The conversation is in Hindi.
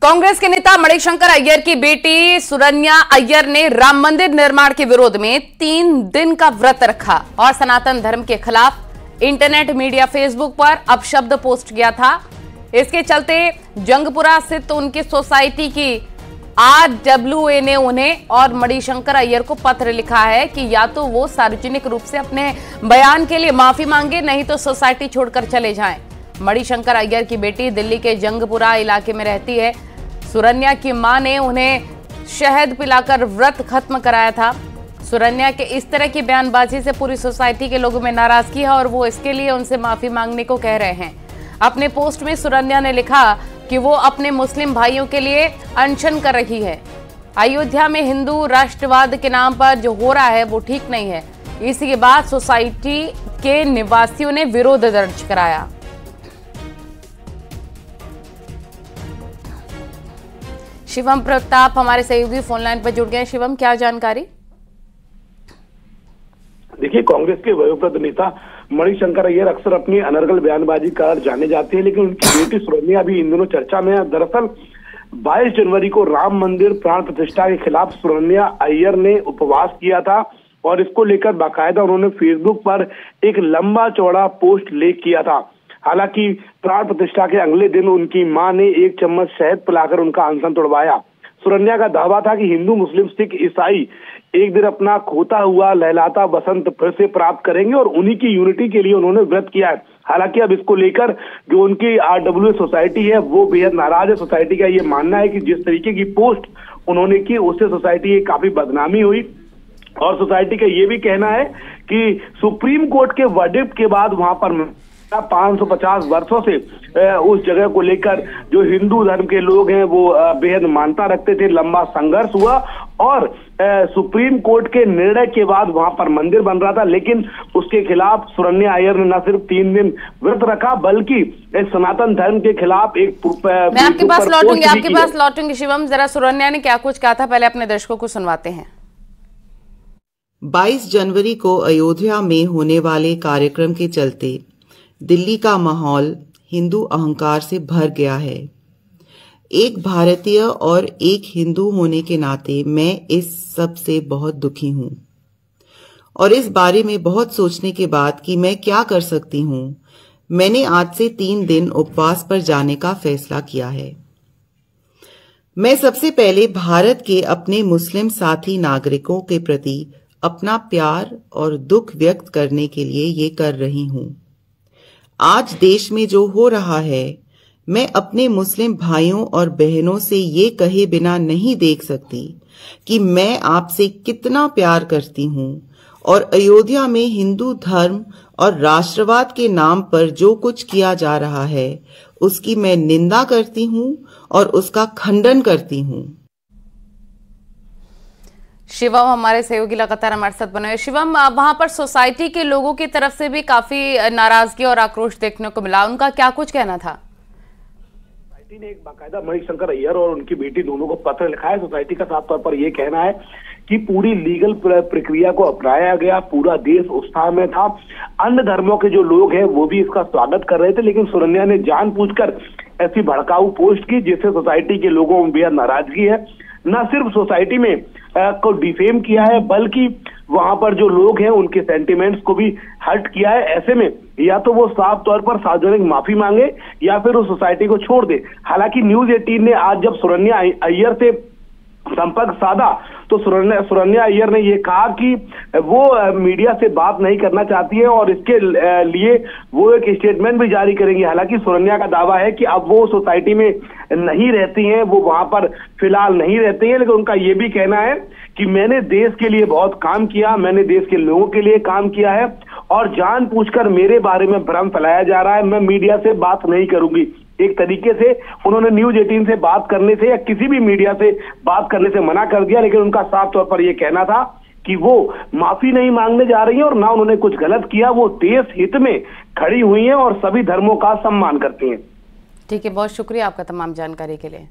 कांग्रेस के नेता मणिशंकर अय्यर की बेटी सुरन्या अय्यर ने राम मंदिर निर्माण के विरोध में 3 दिन का व्रत रखा और सनातन धर्म के खिलाफ इंटरनेट मीडिया फेसबुक पर अपशब्द पोस्ट किया था। इसके चलते जंगपुरा स्थित उनकी सोसाइटी की RWA ने उन्हें और मणिशंकर अय्यर को पत्र लिखा है कि या तो वो सार्वजनिक रूप से अपने बयान के लिए माफी मांगे, नहीं तो सोसाइटी छोड़कर चले जाएं। मणिशंकर अय्यर की बेटी दिल्ली के जंगपुरा इलाके में रहती है। सुरन्या की मां ने उन्हें शहद पिलाकर व्रत खत्म कराया था। सुरन्या के इस तरह की बयानबाजी से पूरी सोसाइटी के लोगों में नाराजगी है और वो इसके लिए उनसे माफी मांगने को कह रहे हैं। अपने पोस्ट में सुरन्या ने लिखा कि वो अपने मुस्लिम भाइयों के लिए अनशन कर रही है। अयोध्या में हिंदू राष्ट्रवाद के नाम पर जो हो रहा है वो ठीक नहीं है। इसी के बाद सोसाइटी के निवासियों ने विरोध दर्ज कराया। शिवम प्रताप हमारे सहयोगी फोन लाइन पर जुड़ गए। शिवम, क्या जानकारी? देखिए, कांग्रेस के वयोवृद्ध नेता मणिशंकर अय्यर अक्सर अपनी अनर्गल बयानबाजी कर जाने जाते हैं, लेकिन उनकी बेटी सुरन्या भी इन दिनों चर्चा में है। दरअसल 22 जनवरी को राम मंदिर प्राण प्रतिष्ठा के खिलाफ सुरन्या अय्यर ने उपवास किया था और इसको लेकर बाकायदा उन्होंने फेसबुक पर एक लंबा चौड़ा पोस्ट लेख किया था। हालांकि प्राण प्रतिष्ठा के अगले दिन उनकी मां ने 1 चम्मच शहद पिलाकर उनका अनशन तोड़वाया। सुरन्या का दावा था कि हिंदू, मुस्लिम, सिख, ईसाई एक दिन अपना खोता हुआ लहलाता बसंत फिर से प्राप्त करेंगे और उन्हीं की यूनिटी के लिए उन्होंने व्रत किया है। हालांकि अब इसको लेकर जो उनकी RWA सोसाइटी है वो बेहद नाराज है। सोसाइटी का ये मानना है कि जिस तरीके की पोस्ट उन्होंने की उससे सोसाइटी की काफी बदनामी हुई और सोसाइटी का ये भी कहना है कि सुप्रीम कोर्ट के वर्डिक्ट के बाद वहां पर 550 वर्षों से उस जगह को लेकर जो हिंदू धर्म के लोग हैं वो बेहद मान्यता रखते थे। लंबा संघर्ष हुआ और सुप्रीम कोर्ट के निर्णय के बाद वहां पर मंदिर बन रहा था, लेकिन उसके खिलाफ सुरन्या अय्यर ने न सिर्फ 3 दिन व्रत रखा बल्कि सनातन धर्म के खिलाफ एक मैं आपके पास लौटूंगी शिवम, जरा सुरन्या ने क्या कुछ कहा था पहले अपने दर्शकों को सुनवाते हैं। 22 जनवरी को अयोध्या में होने वाले कार्यक्रम के चलते दिल्ली का माहौल हिंदू अहंकार से भर गया है। एक भारतीय और एक हिंदू होने के नाते मैं इस सब से बहुत दुखी हूं और इस बारे में बहुत सोचने के बाद कि मैं क्या कर सकती हूं, मैंने आज से 3 दिन उपवास पर जाने का फैसला किया है। मैं सबसे पहले भारत के अपने मुस्लिम साथी नागरिकों के प्रति अपना प्यार और दुख व्यक्त करने के लिए ये कर रही हूं। आज देश में जो हो रहा है, मैं अपने मुस्लिम भाइयों और बहनों से ये कहे बिना नहीं देख सकती कि मैं आपसे कितना प्यार करती हूँ और अयोध्या में हिंदू धर्म और राष्ट्रवाद के नाम पर जो कुछ किया जा रहा है उसकी मैं निंदा करती हूँ और उसका खंडन करती हूँ। शिवम हमारे सहयोगी लगातार हमारे साथ बने हुए। शिवम, वहां पर सोसाइटी के लोगों की तरफ से भी काफी नाराजगी और आक्रोश देखने को मिला, उनका क्या कुछ कहना था? सोसाइटी ने एक बाकायदा मणिशंकर अय्यर और उनकी बेटी दोनों को पत्र लिखा है। सोसाइटी का साफ तौर पर यह कहना है कि पूरी लीगल प्रक्रिया को अपनाया गया, पूरा देश उत्साह में था। अन्य धर्मों के जो लोग हैं वो भी इसका स्वागत कर रहे थे, लेकिन सुरन्या ने जानबूझकर ऐसी भड़काऊ पोस्ट की जिससे सोसाइटी के लोगों में बेहद नाराजगी है। न सिर्फ सोसाइटी में को डिफेम किया है बल्कि वहां पर जो लोग हैं उनके सेंटिमेंट्स को भी हर्ट किया है। ऐसे में या तो वो साफ तौर पर सार्वजनिक माफी मांगे या फिर उस सोसाइटी को छोड़ दे। हालांकि न्यूज़ 18 ने आज जब सुरन्या अय्यर से संपर्क साधा तो सुरन्या अय्यर ने ये कहा कि वो मीडिया से बात नहीं करना चाहती है और इसके लिए वो एक स्टेटमेंट भी जारी करेंगी। हालांकि सुरन्या का दावा है कि अब वो सोसाइटी में नहीं रहती हैं, वो वहां पर फिलहाल नहीं रहती हैं, लेकिन उनका ये भी कहना है कि मैंने देश के लिए बहुत काम किया, मैंने देश के लोगों के लिए काम किया है और जानबूझकर मेरे बारे में भ्रम फैलाया जा रहा है, मैं मीडिया से बात नहीं करूंगी। एक तरीके से उन्होंने न्यूज़ 18 से बात करने से या किसी भी मीडिया से बात करने से मना कर दिया, लेकिन उनका साफ तौर पर यह कहना था कि वो माफी नहीं मांगने जा रही हैं और ना उन्होंने कुछ गलत किया, वो देश हित में खड़ी हुई हैं और सभी धर्मों का सम्मान करती हैं। ठीक है, बहुत शुक्रिया आपका तमाम जानकारी के लिए।